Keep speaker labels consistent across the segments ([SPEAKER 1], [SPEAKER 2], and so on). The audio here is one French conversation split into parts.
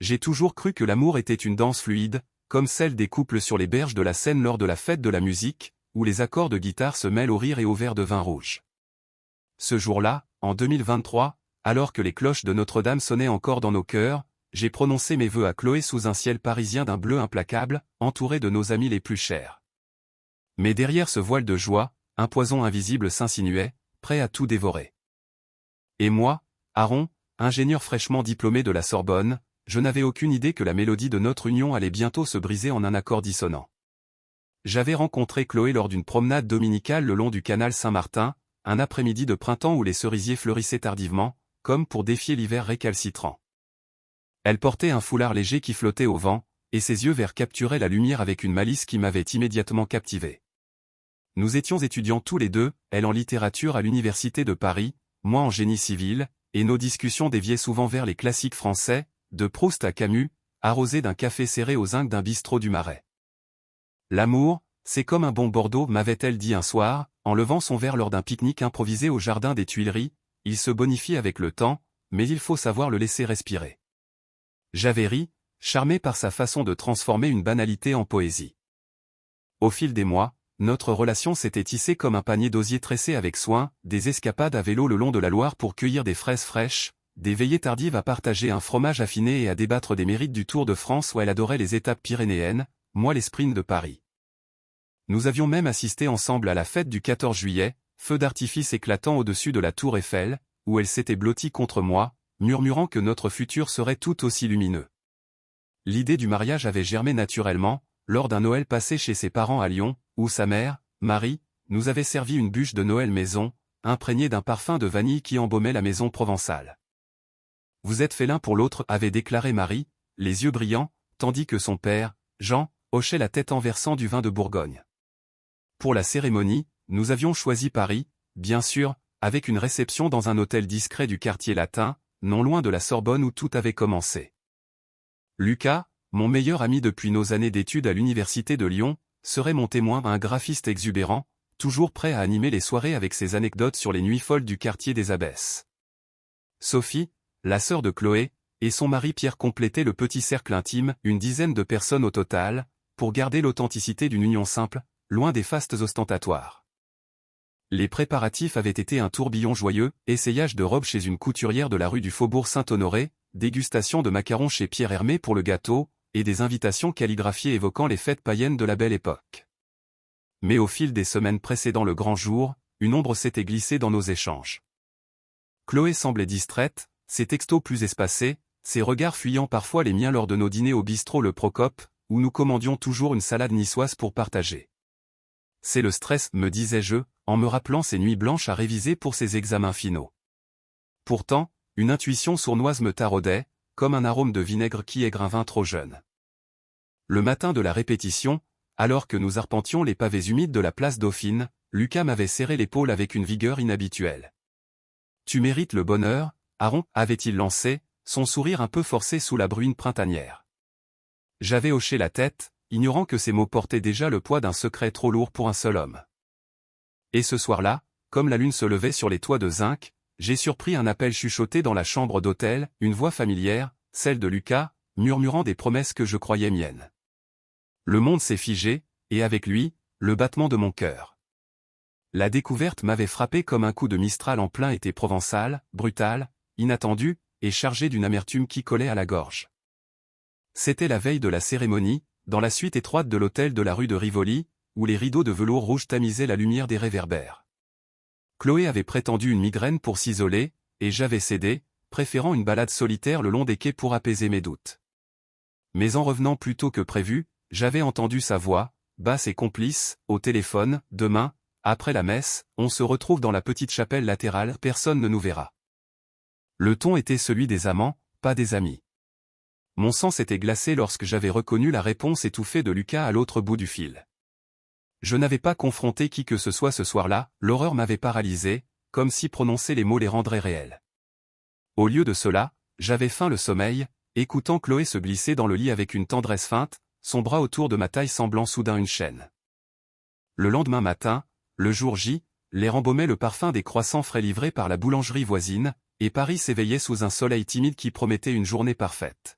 [SPEAKER 1] J'ai toujours cru que l'amour était une danse fluide, comme celle des couples sur les berges de la Seine lors de la fête de la musique, où les accords de guitare se mêlent au rire et au verre de vin rouge. Ce jour-là, en 2023, alors que les cloches de Notre-Dame sonnaient encore dans nos cœurs, j'ai prononcé mes vœux à Chloé sous un ciel parisien d'un bleu implacable, entouré de nos amis les plus chers. Mais derrière ce voile de joie, un poison invisible s'insinuait, prêt à tout dévorer. Et moi, Aaron, ingénieur fraîchement diplômé de la Sorbonne, je n'avais aucune idée que la mélodie de notre union allait bientôt se briser en un accord dissonant. J'avais rencontré Chloé lors d'une promenade dominicale le long du canal Saint-Martin, un après-midi de printemps où les cerisiers fleurissaient tardivement, comme pour défier l'hiver récalcitrant. Elle portait un foulard léger qui flottait au vent, et ses yeux verts capturaient la lumière avec une malice qui m'avait immédiatement captivé. Nous étions étudiants tous les deux, elle en littérature à l'université de Paris, moi en génie civil, et nos discussions déviaient souvent vers les classiques français, de Proust à Camus, arrosés d'un café serré aux zincs d'un bistrot du Marais. L'amour, c'est comme un bon Bordeaux, m'avait-elle dit un soir, en levant son verre lors d'un pique-nique improvisé au jardin des Tuileries, il se bonifie avec le temps, mais il faut savoir le laisser respirer. J'avais ri, charmé par sa façon de transformer une banalité en poésie. Au fil des mois, notre relation s'était tissée comme un panier d'osier tressé avec soin, des escapades à vélo le long de la Loire pour cueillir des fraises fraîches, des veillées tardives à partager un fromage affiné et à débattre des mérites du Tour de France où elle adorait les étapes pyrénéennes, moi les sprints de Paris. Nous avions même assisté ensemble à la fête du 14 juillet, feu d'artifice éclatant au-dessus de la tour Eiffel, où elle s'était blottie contre moi, murmurant que notre futur serait tout aussi lumineux. L'idée du mariage avait germé naturellement, lors d'un Noël passé chez ses parents à Lyon, où sa mère, Marie, nous avait servi une bûche de Noël maison, imprégnée d'un parfum de vanille qui embaumait la maison provençale. « Vous êtes fait l'un pour l'autre » avait déclaré Marie, les yeux brillants, tandis que son père, Jean, hochait la tête en versant du vin de Bourgogne. Pour la cérémonie, nous avions choisi Paris, bien sûr, avec une réception dans un hôtel discret du quartier latin, non loin de la Sorbonne où tout avait commencé. Lucas, mon meilleur ami depuis nos années d'études à l'université de Lyon, serait mon témoin, un graphiste exubérant, toujours prêt à animer les soirées avec ses anecdotes sur les nuits folles du quartier des Abbesses. Sophie, la sœur de Chloé, et son mari Pierre complétaient le petit cercle intime, une dizaine de personnes au total, pour garder l'authenticité d'une union simple, loin des fastes ostentatoires. Les préparatifs avaient été un tourbillon joyeux, essayage de robes chez une couturière de la rue du Faubourg Saint-Honoré, dégustation de macarons chez Pierre Hermé pour le gâteau, et des invitations calligraphiées évoquant les fêtes païennes de la belle époque. Mais au fil des semaines précédant le grand jour, une ombre s'était glissée dans nos échanges. Chloé semblait distraite, ses textos plus espacés, ses regards fuyant parfois les miens lors de nos dîners au bistrot Le Procope, où nous commandions toujours une salade niçoise pour partager. C'est le stress, me disais-je, en me rappelant ces nuits blanches à réviser pour ses examens finaux. Pourtant, une intuition sournoise me taraudait, comme un arôme de vinaigre qui aigre un vin trop jeune. Le matin de la répétition, alors que nous arpentions les pavés humides de la place Dauphine, Lucas m'avait serré l'épaule avec une vigueur inhabituelle. « Tu mérites le bonheur, Aaron » avait-il lancé, son sourire un peu forcé sous la bruine printanière. J'avais hoché la tête, ignorant que ces mots portaient déjà le poids d'un secret trop lourd pour un seul homme. Et ce soir-là, comme la lune se levait sur les toits de zinc, j'ai surpris un appel chuchoté dans la chambre d'hôtel, une voix familière, celle de Lucas, murmurant des promesses que je croyais miennes. Le monde s'est figé, et avec lui, le battement de mon cœur. La découverte m'avait frappé comme un coup de Mistral en plein été provençal, brutal, inattendu, et chargé d'une amertume qui collait à la gorge. C'était la veille de la cérémonie, dans la suite étroite de l'hôtel de la rue de Rivoli, où les rideaux de velours rouge tamisaient la lumière des réverbères. Chloé avait prétendu une migraine pour s'isoler, et j'avais cédé, préférant une balade solitaire le long des quais pour apaiser mes doutes. Mais en revenant plus tôt que prévu, j'avais entendu sa voix, basse et complice, au téléphone. « Demain, après la messe, on se retrouve dans la petite chapelle latérale, personne ne nous verra. » Le ton était celui des amants, pas des amis. Mon sang s'était glacé lorsque j'avais reconnu la réponse étouffée de Lucas à l'autre bout du fil. Je n'avais pas confronté qui que ce soit ce soir-là, l'horreur m'avait paralysé, comme si prononcer les mots les rendrait réels. Au lieu de cela, j'avais feint le sommeil, écoutant Chloé se glisser dans le lit avec une tendresse feinte, son bras autour de ma taille semblant soudain une chaîne. Le lendemain matin, le jour J, l'air embaumait le parfum des croissants frais livrés par la boulangerie voisine, et Paris s'éveillait sous un soleil timide qui promettait une journée parfaite.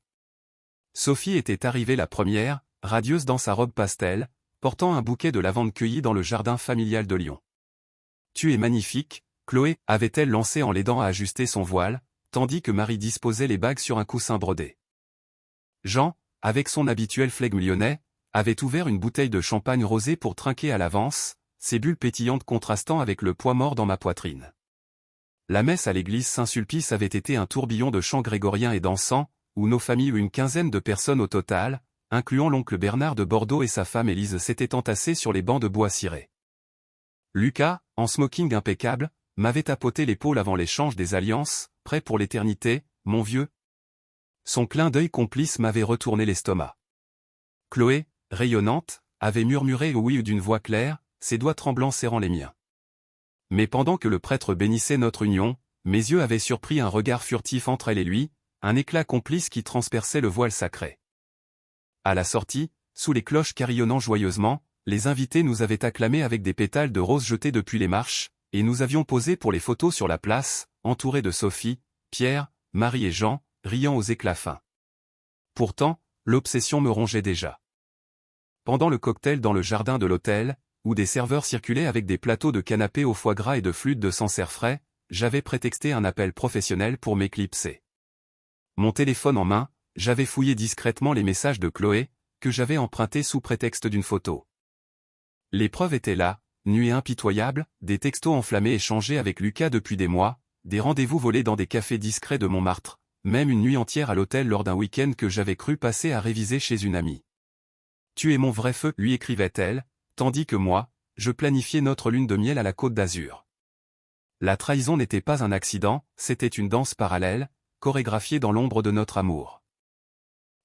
[SPEAKER 1] Sophie était arrivée la première, radieuse dans sa robe pastel, portant un bouquet de lavande cueilli dans le jardin familial de Lyon. « Tu es magnifique », Chloé, avait-elle lancé en l'aidant à ajuster son voile, tandis que Marie disposait les bagues sur un coussin brodé. Jean, avec son habituel flegme lyonnais, avait ouvert une bouteille de champagne rosé pour trinquer à l'avance, ses bulles pétillantes contrastant avec le poids mort dans ma poitrine. La messe à l'église Saint-Sulpice avait été un tourbillon de chants grégoriens et dansants, où nos familles, une quinzaine de personnes au total, incluant l'oncle Bernard de Bordeaux et sa femme Élise, s'étaient entassés sur les bancs de bois ciré. Lucas, en smoking impeccable, m'avait tapoté l'épaule avant l'échange des alliances, prêt pour l'éternité, mon vieux. Son clin d'œil complice m'avait retourné l'estomac. Chloé, rayonnante, avait murmuré oui d'une voix claire, ses doigts tremblants serrant les miens. Mais pendant que le prêtre bénissait notre union, mes yeux avaient surpris un regard furtif entre elle et lui, un éclat complice qui transperçait le voile sacré. À la sortie, sous les cloches carillonnant joyeusement, les invités nous avaient acclamés avec des pétales de roses jetés depuis les marches, et nous avions posé pour les photos sur la place, entourés de Sophie, Pierre, Marie et Jean, riant aux éclats fins. Pourtant, l'obsession me rongeait déjà. Pendant le cocktail dans le jardin de l'hôtel, où des serveurs circulaient avec des plateaux de canapés au foie gras et de flûtes de Sancerre frais, j'avais prétexté un appel professionnel pour m'éclipser. Mon téléphone en main, j'avais fouillé discrètement les messages de Chloé, que j'avais empruntés sous prétexte d'une photo. Les preuves étaient là, nues et impitoyables, des textos enflammés échangés avec Lucas depuis des mois, des rendez-vous volés dans des cafés discrets de Montmartre, même une nuit entière à l'hôtel lors d'un week-end que j'avais cru passer à réviser chez une amie. « Tu es mon vrai feu », lui écrivait-elle, tandis que moi, je planifiais notre lune de miel à la Côte d'Azur. La trahison n'était pas un accident, c'était une danse parallèle, chorégraphiée dans l'ombre de notre amour.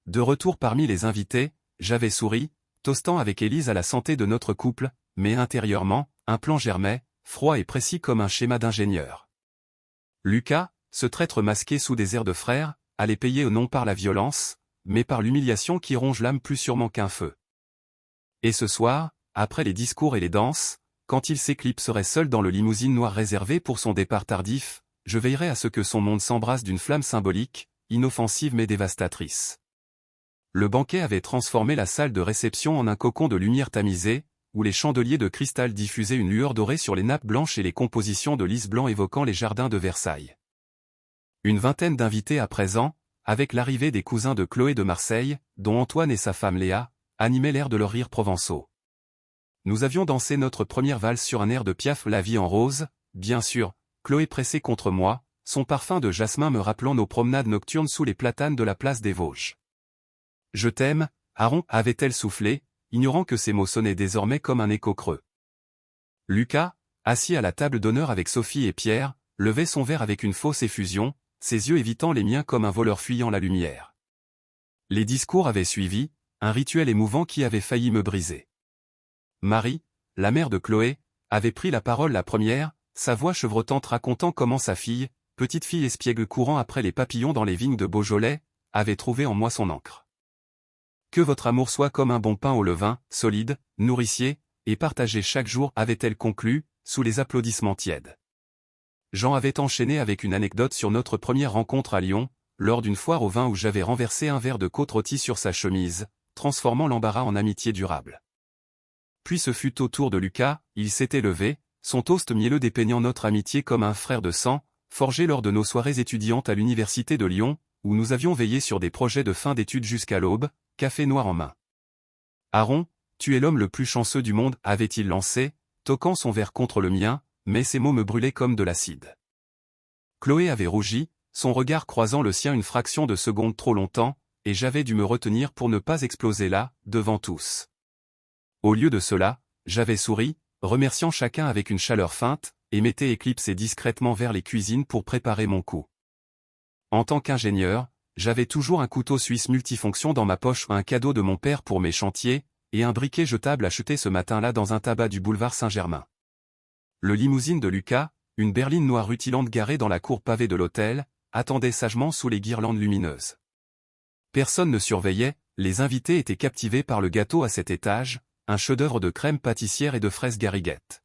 [SPEAKER 1] De retour parmi les invités, j'avais souri, toastant avec Élise à la santé de notre couple, mais intérieurement, un plan germait, froid et précis comme un schéma d'ingénieur. Lucas, ce traître masqué sous des airs de frère, allait payer non par la violence, mais par l'humiliation qui ronge l'âme plus sûrement qu'un feu. Et ce soir, après les discours et les danses, quand il s'éclipserait seul dans le limousine noir réservé pour son départ tardif, je veillerai à ce que son monde s'embrasse d'une flamme symbolique, inoffensive mais dévastatrice. Le banquet avait transformé la salle de réception en un cocon de lumière tamisée, où les chandeliers de cristal diffusaient une lueur dorée sur les nappes blanches et les compositions de lys blanc évoquant les jardins de Versailles. Une vingtaine d'invités à présent, avec l'arrivée des cousins de Chloé de Marseille, dont Antoine et sa femme Léa, animaient l'air de leurs rires provençaux. Nous avions dansé notre première valse sur un air de Piaf, La vie en rose, bien sûr, Chloé pressée contre moi, son parfum de jasmin me rappelant nos promenades nocturnes sous les platanes de la place des Vosges. « Je t'aime, Aaron » avait-elle soufflé, ignorant que ces mots sonnaient désormais comme un écho creux. Lucas, assis à la table d'honneur avec Sophie et Pierre, levait son verre avec une fausse effusion, ses yeux évitant les miens comme un voleur fuyant la lumière. Les discours avaient suivi, un rituel émouvant qui avait failli me briser. Marie, la mère de Chloé, avait pris la parole la première, sa voix chevrotante racontant comment sa fille, petite fille espiègle courant après les papillons dans les vignes de Beaujolais, avait trouvé en moi son encre. Que votre amour soit comme un bon pain au levain, solide, nourricier, et partagé chaque jour, avait-elle conclu, sous les applaudissements tièdes. Jean avait enchaîné avec une anecdote sur notre première rencontre à Lyon, lors d'une foire au vin où j'avais renversé un verre de côte rôtie sur sa chemise, transformant l'embarras en amitié durable. Puis ce fut au tour de Lucas, il s'était levé, son toast mielleux dépeignant notre amitié comme un frère de sang, forgé lors de nos soirées étudiantes à l'université de Lyon, où nous avions veillé sur des projets de fin d'études jusqu'à l'aube, café noir en main. « Aaron, tu es l'homme le plus chanceux du monde » avait-il lancé, toquant son verre contre le mien, mais ces mots me brûlaient comme de l'acide. Chloé avait rougi, son regard croisant le sien une fraction de seconde trop longtemps, et j'avais dû me retenir pour ne pas exploser là, devant tous. Au lieu de cela, j'avais souri, remerciant chacun avec une chaleur feinte, et m'étais éclipsé discrètement vers les cuisines pour préparer mon coup. En tant qu'ingénieur, j'avais toujours un couteau suisse multifonction dans ma poche, un cadeau de mon père pour mes chantiers, et un briquet jetable acheté ce matin-là dans un tabac du boulevard Saint-Germain. Le limousine de Lucas, une berline noire rutilante garée dans la cour pavée de l'hôtel, attendait sagement sous les guirlandes lumineuses. Personne ne surveillait, les invités étaient captivés par le gâteau à 7 étages, un chef-d'œuvre de crème pâtissière et de fraises gariguettes.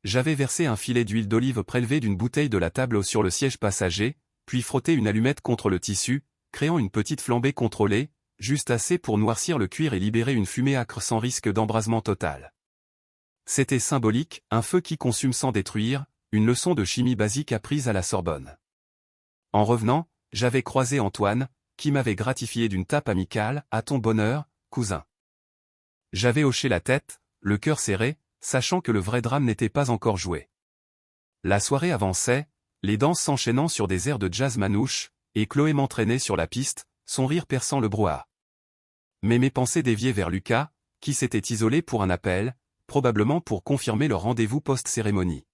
[SPEAKER 1] J'avais versé un filet d'huile d'olive prélevé d'une bouteille de la table sur le siège passager, puis frotté une allumette contre le tissu, créant une petite flambée contrôlée, juste assez pour noircir le cuir et libérer une fumée âcre sans risque d'embrasement total. C'était symbolique, un feu qui consume sans détruire, une leçon de chimie basique apprise à la Sorbonne. En revenant, j'avais croisé Antoine, qui m'avait gratifié d'une tape amicale, à ton bonheur, cousin. J'avais hoché la tête, le cœur serré, sachant que le vrai drame n'était pas encore joué. La soirée avançait, les danses s'enchaînant sur des airs de jazz manouche, et Chloé m'entraînait sur la piste, son rire perçant le brouhaha. Mais mes pensées déviaient vers Lucas, qui s'était isolé pour un appel, probablement pour confirmer leur rendez-vous post-cérémonie.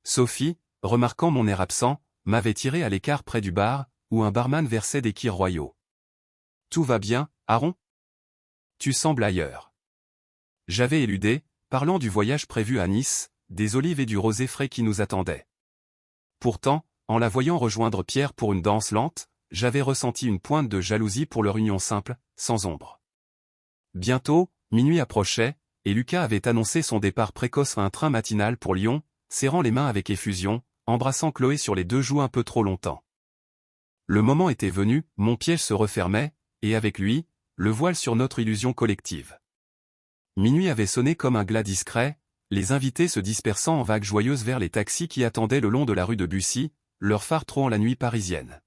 [SPEAKER 1] Sophie, remarquant mon air absent, m'avait tiré à l'écart près du bar, où un barman versait des kirs royaux. « Tout va bien, Aaron ? Tu sembles ailleurs. » J'avais éludé, parlant du voyage prévu à Nice, des olives et du rosé frais qui nous attendaient. Pourtant, en la voyant rejoindre Pierre pour une danse lente, j'avais ressenti une pointe de jalousie pour leur union simple, sans ombre. Bientôt, minuit approchait, et Lucas avait annoncé son départ précoce à un train matinal pour Lyon, serrant les mains avec effusion, embrassant Chloé sur les deux joues un peu trop longtemps. Le moment était venu, mon piège se refermait, et avec lui, le voile sur notre illusion collective. Minuit avait sonné comme un glas discret, les invités se dispersant en vagues joyeuses vers les taxis qui attendaient le long de la rue de Bussy, leur phare trouant la nuit parisienne.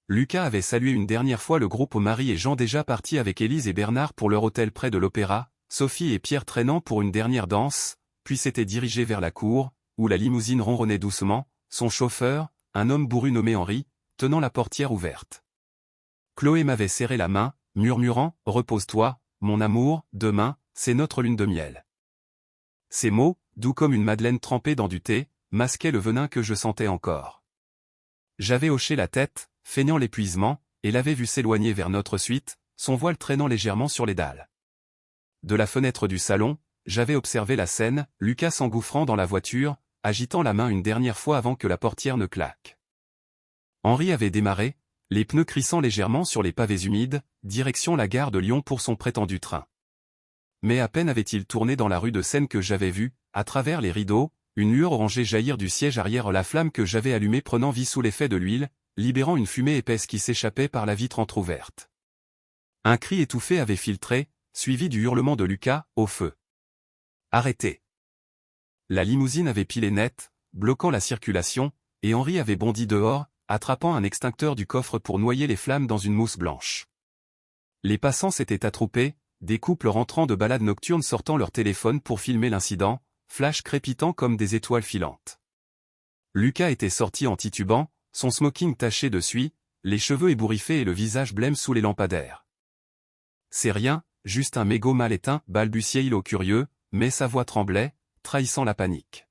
[SPEAKER 1] Lucas avait salué une dernière fois le groupe Marie et Jean déjà partis avec Élise et Bernard pour leur hôtel près de l'Opéra, Sophie et Pierre traînant pour une dernière danse, puis s'était dirigé vers la cour, où la limousine ronronnait doucement, son chauffeur, un homme bourru nommé Henri, tenant la portière ouverte. Chloé m'avait serré la main, murmurant « Repose-toi, mon amour, demain, c'est notre lune de miel. » Ces mots, doux comme une madeleine trempée dans du thé, masquaient le venin que je sentais encore. J'avais hoché la tête, feignant l'épuisement, et l'avais vu s'éloigner vers notre suite, son voile traînant légèrement sur les dalles. De la fenêtre du salon, j'avais observé la scène, Lucas s'engouffrant dans la voiture, agitant la main une dernière fois avant que la portière ne claque. Henri avait démarré, les pneus crissant légèrement sur les pavés humides, direction la gare de Lyon pour son prétendu train. Mais à peine avait-il tourné dans la rue de Seine que j'avais vu, à travers les rideaux, une lueur orangée jaillir du siège arrière, la flamme que j'avais allumée prenant vie sous l'effet de l'huile, libérant une fumée épaisse qui s'échappait par la vitre entr'ouverte. Un cri étouffé avait filtré, suivi du hurlement de Lucas, au feu. Arrêtez. La limousine avait pilé net, bloquant la circulation, et Henri avait bondi dehors, attrapant un extincteur du coffre pour noyer les flammes dans une mousse blanche. Les passants s'étaient attroupés, des couples rentrant de balades nocturnes sortant leur téléphone pour filmer l'incident, flash crépitant comme des étoiles filantes. Lucas était sorti en titubant, son smoking taché de suie, les cheveux ébouriffés et le visage blême sous les lampadaires. « C'est rien, juste un mégot mal éteint, » balbutiait-il au curieux, mais sa voix tremblait, trahissant la panique.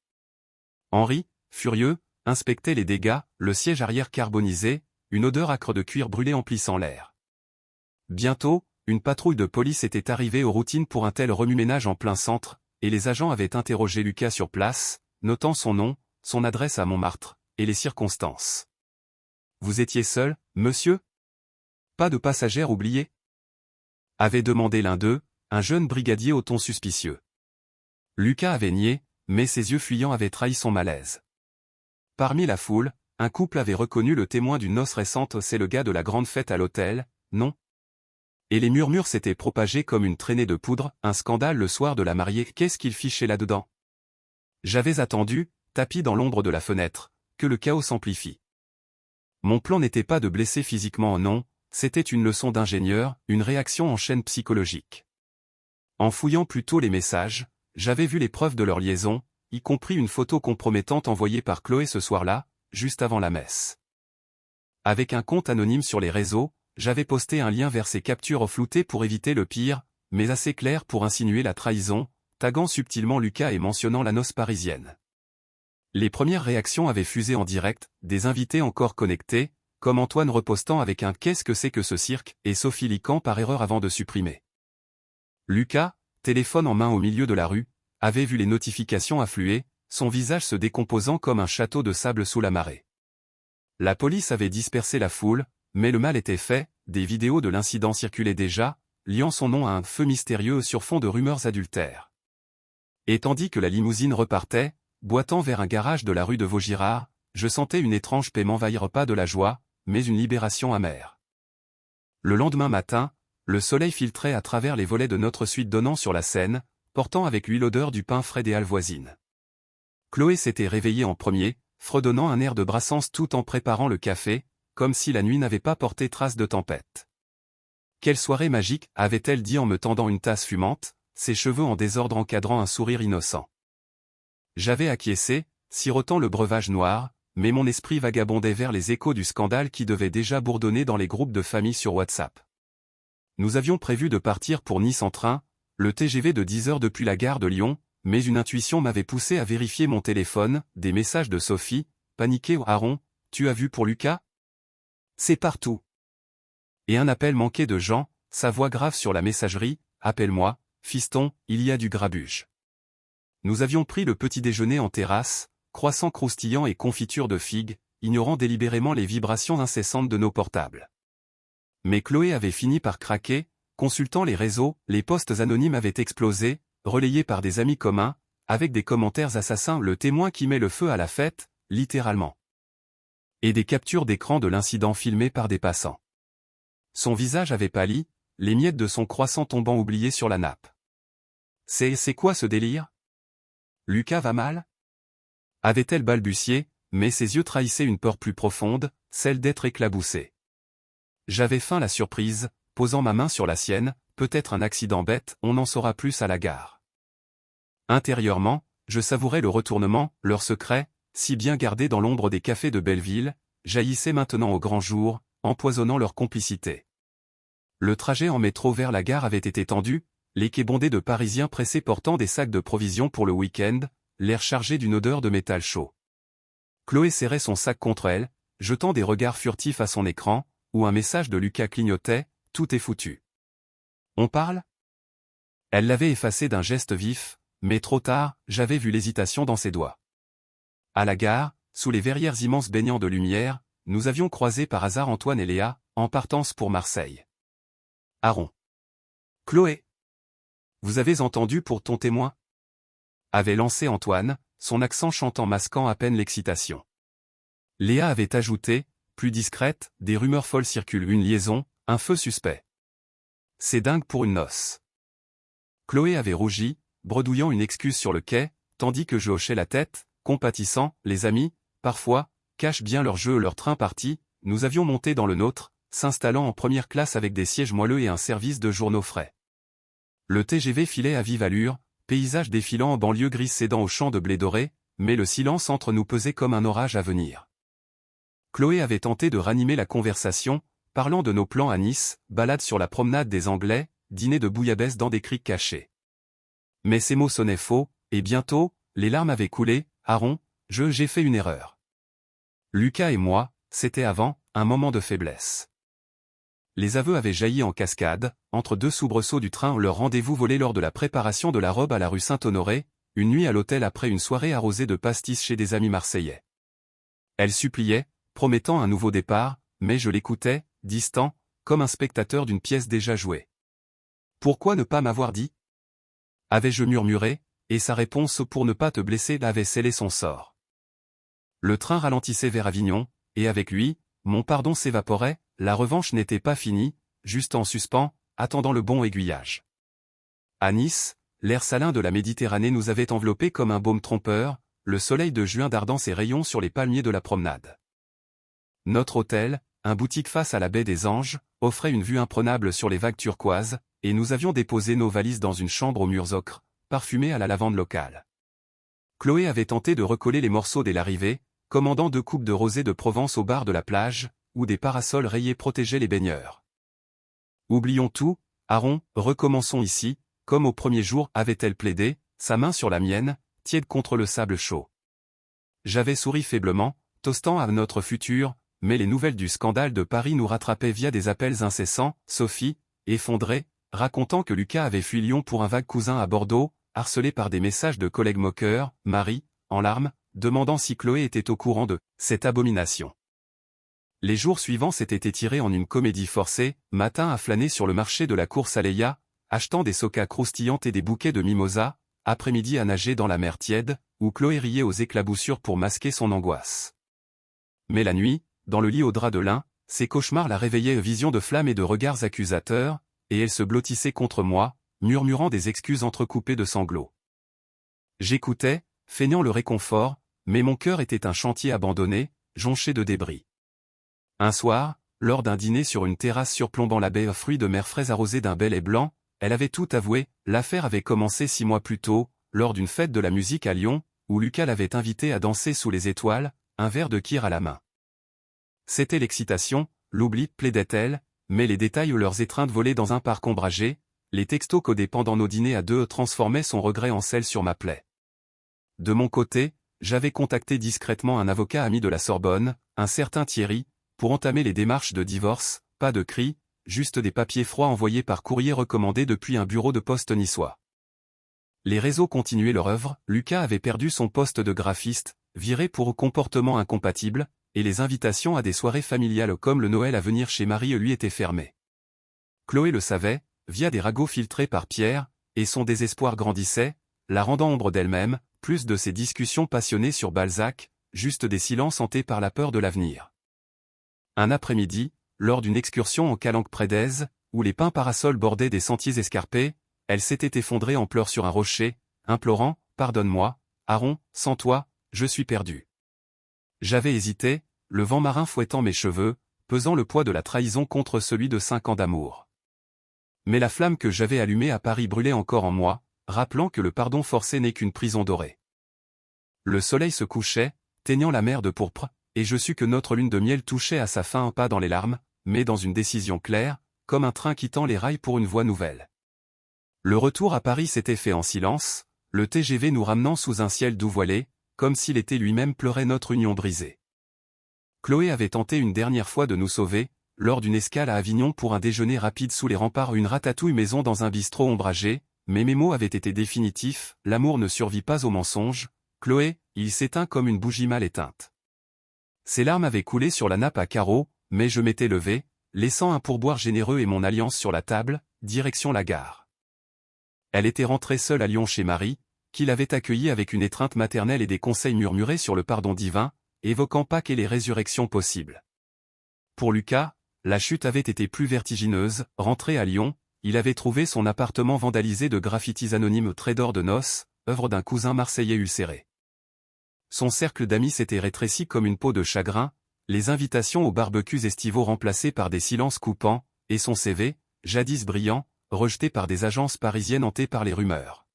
[SPEAKER 1] Henri, furieux, inspectait les dégâts, le siège arrière carbonisé, une odeur âcre de cuir brûlé emplissant l'air. Bientôt, une patrouille de police était arrivée aux routines pour un tel remue-ménage en plein centre, et les agents avaient interrogé Lucas sur place, notant son nom, son adresse à Montmartre, et les circonstances. « Vous étiez seul, monsieur ? Pas de passagère oubliée ?» avait demandé l'un d'eux, un jeune brigadier au ton suspicieux. Lucas avait nié, mais ses yeux fuyants avaient trahi son malaise. Parmi la foule, un couple avait reconnu le témoin d'une noce récente. « C'est le gars de la grande fête à l'hôtel, non ?» Et les murmures s'étaient propagés comme une traînée de poudre, un scandale le soir de la mariée. Qu'est-ce qu'il fichait là-dedans? J'avais attendu, tapi dans l'ombre de la fenêtre, que le chaos s'amplifie. Mon plan n'était pas de blesser physiquement, non, c'était une leçon d'ingénieur, une réaction en chaîne psychologique. En fouillant plutôt les messages, j'avais vu les preuves de leur liaison, y compris une photo compromettante envoyée par Chloé ce soir-là, juste avant la messe. Avec un compte anonyme sur les réseaux, j'avais posté un lien vers ces captures floutées pour éviter le pire, mais assez clair pour insinuer la trahison, taguant subtilement Lucas et mentionnant la noce parisienne. Les premières réactions avaient fusé en direct, des invités encore connectés, comme Antoine repostant avec un « qu'est-ce que c'est que ce cirque ?» et Sophie liquant par erreur avant de supprimer. Lucas, téléphone en main au milieu de la rue, avait vu les notifications affluer, son visage se décomposant comme un château de sable sous la marée. La police avait dispersé la foule, mais le mal était fait, des vidéos de l'incident circulaient déjà, liant son nom à un feu mystérieux sur fond de rumeurs adultères. Et tandis que la limousine repartait, boitant vers un garage de la rue de Vaugirard, je sentais une étrange paix m'envahir, pas de la joie, mais une libération amère. Le lendemain matin, le soleil filtrait à travers les volets de notre suite donnant sur la Seine, portant avec lui l'odeur du pain frais des halles voisines. Chloé s'était réveillée en premier, fredonnant un air de Brassens tout en préparant le café, comme si la nuit n'avait pas porté trace de tempête. Quelle soirée magique, avait-elle dit en me tendant une tasse fumante, ses cheveux en désordre encadrant un sourire innocent. J'avais acquiescé, sirotant le breuvage noir, mais mon esprit vagabondait vers les échos du scandale qui devait déjà bourdonner dans les groupes de famille sur WhatsApp. Nous avions prévu de partir pour Nice en train, le TGV de 10 heures depuis la gare de Lyon, mais une intuition m'avait poussé à vérifier mon téléphone, des messages de Sophie, paniquée. Aaron, tu as vu pour Lucas? C'est partout. Et un appel manqué de Jean, sa voix grave sur la messagerie, appelle-moi, fiston, il y a du grabuge. Nous avions pris le petit déjeuner en terrasse, croissants croustillants et confiture de figues, ignorant délibérément les vibrations incessantes de nos portables. Mais Chloé avait fini par craquer, consultant les réseaux, les posts anonymes avaient explosé, relayés par des amis communs, avec des commentaires assassins, le témoin qui met le feu à la fête, littéralement. Et des captures d'écran de l'incident filmées par des passants. Son visage avait pâli, les miettes de son croissant tombant oubliées sur la nappe. C'est quoi ce délire? Lucas va mal? Avait-elle balbutié, mais ses yeux trahissaient une peur plus profonde, celle d'être éclaboussée. J'avais feint la surprise, posant ma main sur la sienne, peut-être un accident bête, on en saura plus à la gare. Intérieurement, je savourais le retournement, leur secret, si bien gardé dans l'ombre des cafés de Belleville, jaillissait maintenant au grand jour, empoisonnant leur complicité. Le trajet en métro vers la gare avait été tendu, les quais bondés de Parisiens pressés portant des sacs de provisions pour le week-end, l'air chargé d'une odeur de métal chaud. Chloé serrait son sac contre elle, jetant des regards furtifs à son écran, où un message de Lucas clignotait, tout est foutu. On parle? Elle l'avait effacé d'un geste vif, mais trop tard, j'avais vu l'hésitation dans ses doigts. À la gare, sous les verrières immenses baignant de lumière, nous avions croisé par hasard Antoine et Léa, en partance pour Marseille. Aaron. Chloé. Vous avez entendu pour ton témoin? Avait lancé Antoine, son accent chantant masquant à peine l'excitation. Léa avait ajouté, plus discrète, des rumeurs folles circulent, une liaison, un feu suspect. C'est dingue pour une noce. Chloé avait rougi, bredouillant une excuse sur le quai, tandis que je hochais la tête, compatissant, les amis, parfois, cachent bien leur jeu, leur train parti, nous avions monté dans le nôtre, s'installant en première classe avec des sièges moelleux et un service de journaux frais. Le TGV filait à vive allure, paysage défilant en banlieue grise cédant aux champs de blé doré, mais le silence entre nous pesait comme un orage à venir. Chloé avait tenté de ranimer la conversation, parlant de nos plans à Nice, balade sur la promenade des Anglais, dîner de bouillabaisse dans des criques cachées. Mais ces mots sonnaient faux, et bientôt, les larmes avaient coulé. Aaron, j'ai fait une erreur. Lucas et moi, c'était avant, un moment de faiblesse. Les aveux avaient jailli en cascade, entre deux soubresauts du train, leur rendez-vous volé lors de la préparation de la robe à la rue Saint-Honoré, une nuit à l'hôtel après une soirée arrosée de pastis chez des amis marseillais. Elle suppliait, promettant un nouveau départ, mais je l'écoutais, distant, comme un spectateur d'une pièce déjà jouée. Pourquoi ne pas m'avoir dit? Avais-je murmuré, et sa réponse pour ne pas te blesser avait scellé son sort. Le train ralentissait vers Avignon, et avec lui, mon pardon s'évaporait, la revanche n'était pas finie, juste en suspens, attendant le bon aiguillage. À Nice, l'air salin de la Méditerranée nous avait enveloppés comme un baume trompeur, le soleil de juin dardant ses rayons sur les palmiers de la promenade. Notre hôtel, un boutique face à la baie des Anges, offrait une vue imprenable sur les vagues turquoises, et nous avions déposé nos valises dans une chambre aux murs ocre, parfumée à la lavande locale. Chloé avait tenté de recoller les morceaux dès l'arrivée, commandant 2 coupes de rosée de Provence au bar de la plage, où des parasols rayés protégeaient les baigneurs. Oublions tout, Aaron, recommençons ici, comme au premier jour, avait-elle plaidé, sa main sur la mienne, tiède contre le sable chaud. J'avais souri faiblement, toastant à notre futur, mais les nouvelles du scandale de Paris nous rattrapaient via des appels incessants, Sophie, effondrée, racontant que Lucas avait fui Lyon pour un vague cousin à Bordeaux, harcelé par des messages de collègues moqueurs, Marie, en larmes, demandant si Chloé était au courant de cette abomination. Les jours suivants s'étaient étirés en une comédie forcée, matin à flâner sur le marché de la course à Leia, achetant des socas croustillantes et des bouquets de mimosas, après-midi à nager dans la mer tiède, où Chloé riait aux éclaboussures pour masquer son angoisse. Mais la nuit, dans le lit au drap de lin, Ces cauchemars la réveillaient visions de flammes et de regards accusateurs, et elle se blottissait contre moi, murmurant des excuses entrecoupées de sanglots. J'écoutais, feignant le réconfort, mais mon cœur était un chantier abandonné, jonché de débris. Un soir, lors d'un dîner sur une terrasse surplombant la baie aux fruits de mer frais arrosés d'un bel lait blanc, elle avait tout avoué. L'affaire avait commencé 6 mois plus tôt, lors d'une fête de la musique à Lyon, où Lucas l'avait invitée à danser sous les étoiles, un verre de kir à la main. C'était l'excitation, l'oubli, plaidait-elle, mais les détails ou leurs étreintes volaient dans un parc ombragé, les textos codés pendant nos dîners à deux transformaient son regret en sel sur ma plaie. De mon côté, j'avais contacté discrètement un avocat ami de la Sorbonne, un certain Thierry, pour entamer les démarches de divorce. Pas de cris, juste des papiers froids envoyés par courrier recommandé depuis un bureau de poste niçois. Les réseaux continuaient leur œuvre. Lucas avait perdu son poste de graphiste, viré pour comportement incompatible, et les invitations à des soirées familiales comme le Noël à venir chez Marie lui étaient fermées. Chloé le savait, via des ragots filtrés par Pierre, et son désespoir grandissait, la rendant ombre d'elle-même, plus de ces discussions passionnées sur Balzac, juste des silences hantés par la peur de l'avenir. Un après-midi, lors d'une excursion en calanque près d'Aise, où les pins parasols bordaient des sentiers escarpés, elle s'était effondrée en pleurs sur un rocher, implorant « Pardonne-moi, Aaron, sans toi, je suis perdu. » J'avais hésité, le vent marin fouettant mes cheveux, pesant le poids de la trahison contre celui de 5 ans d'amour. Mais la flamme que j'avais allumée à Paris brûlait encore en moi, rappelant que le pardon forcé n'est qu'une prison dorée. Le soleil se couchait, teignant la mer de pourpre, et je sus que notre lune de miel touchait à sa fin, pas dans les larmes, mais dans une décision claire, comme un train quittant les rails pour une voie nouvelle. Le retour à Paris s'était fait en silence, le TGV nous ramenant sous un ciel doux voilé, comme si l'été lui-même pleurait notre union brisée. Chloé avait tenté une dernière fois de nous sauver, lors d'une escale à Avignon pour un déjeuner rapide sous les remparts, une ratatouille maison dans un bistrot ombragé, mais mes mots avaient été définitifs, l'amour ne survit pas au mensonge. Chloé, il s'éteint comme une bougie mal éteinte. Ses larmes avaient coulé sur la nappe à carreaux, mais je m'étais levé, laissant un pourboire généreux et mon alliance sur la table, direction la gare. Elle était rentrée seule à Lyon chez Marie, qui l'avait accueillie avec une étreinte maternelle et des conseils murmurés sur le pardon divin, évoquant Pâques et les résurrections possibles. Pour Lucas, la chute avait été plus vertigineuse. Rentré à Lyon, il avait trouvé son appartement vandalisé de graffitis anonymes Trésor de noces, œuvre d'un cousin marseillais ulcéré. Son cercle d'amis s'était rétréci comme une peau de chagrin, les invitations aux barbecues estivaux remplacées par des silences coupants, et son CV, jadis brillant, rejeté par des agences parisiennes hantées par les rumeurs.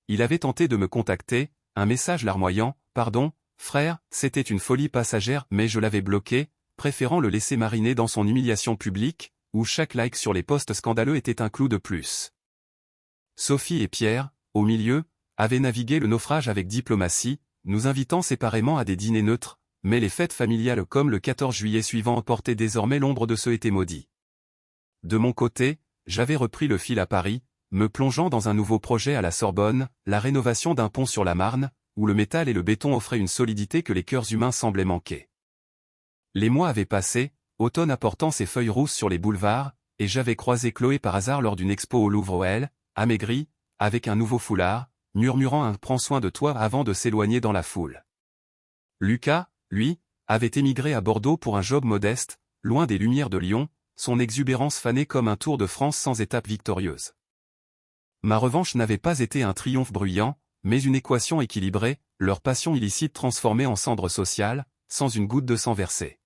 [SPEAKER 1] Il avait tenté de me contacter, un message larmoyant, « Pardon, frère, c'était une folie passagère », mais je l'avais bloqué, préférant le laisser mariner dans son humiliation publique, où chaque like sur les posts scandaleux était un clou de plus. Sophie et Pierre, au milieu, avaient navigué le naufrage avec diplomatie, nous invitant séparément à des dîners neutres, mais les fêtes familiales comme le 14 juillet suivant portaient désormais l'ombre de ceux été maudits. De mon côté, j'avais repris le fil à Paris, me plongeant dans un nouveau projet à la Sorbonne, la rénovation d'un pont sur la Marne, où le métal et le béton offraient une solidité que les cœurs humains semblaient manquer. Les mois avaient passé, automne apportant ses feuilles rousses sur les boulevards, et j'avais croisé Chloé par hasard lors d'une expo au Louvre, elle, amaigrie, avec un nouveau foulard, murmurant un « prends soin de toi » avant de s'éloigner dans la foule. Lucas, lui, avait émigré à Bordeaux pour un job modeste, loin des lumières de Lyon, son exubérance fanée comme un Tour de France sans étape victorieuse. Ma revanche n'avait pas été un triomphe bruyant, mais une équation équilibrée, leur passion illicite transformée en cendre sociale, sans une goutte de sang versée.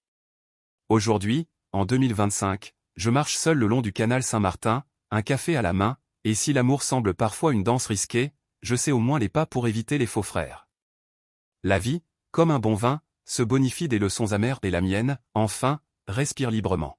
[SPEAKER 1] Aujourd'hui, en 2025, je marche seul le long du canal Saint-Martin, un café à la main, et si l'amour semble parfois une danse risquée, je sais au moins les pas pour éviter les faux frères. La vie, comme un bon vin, se bonifie des leçons amères et la mienne, enfin, respire librement.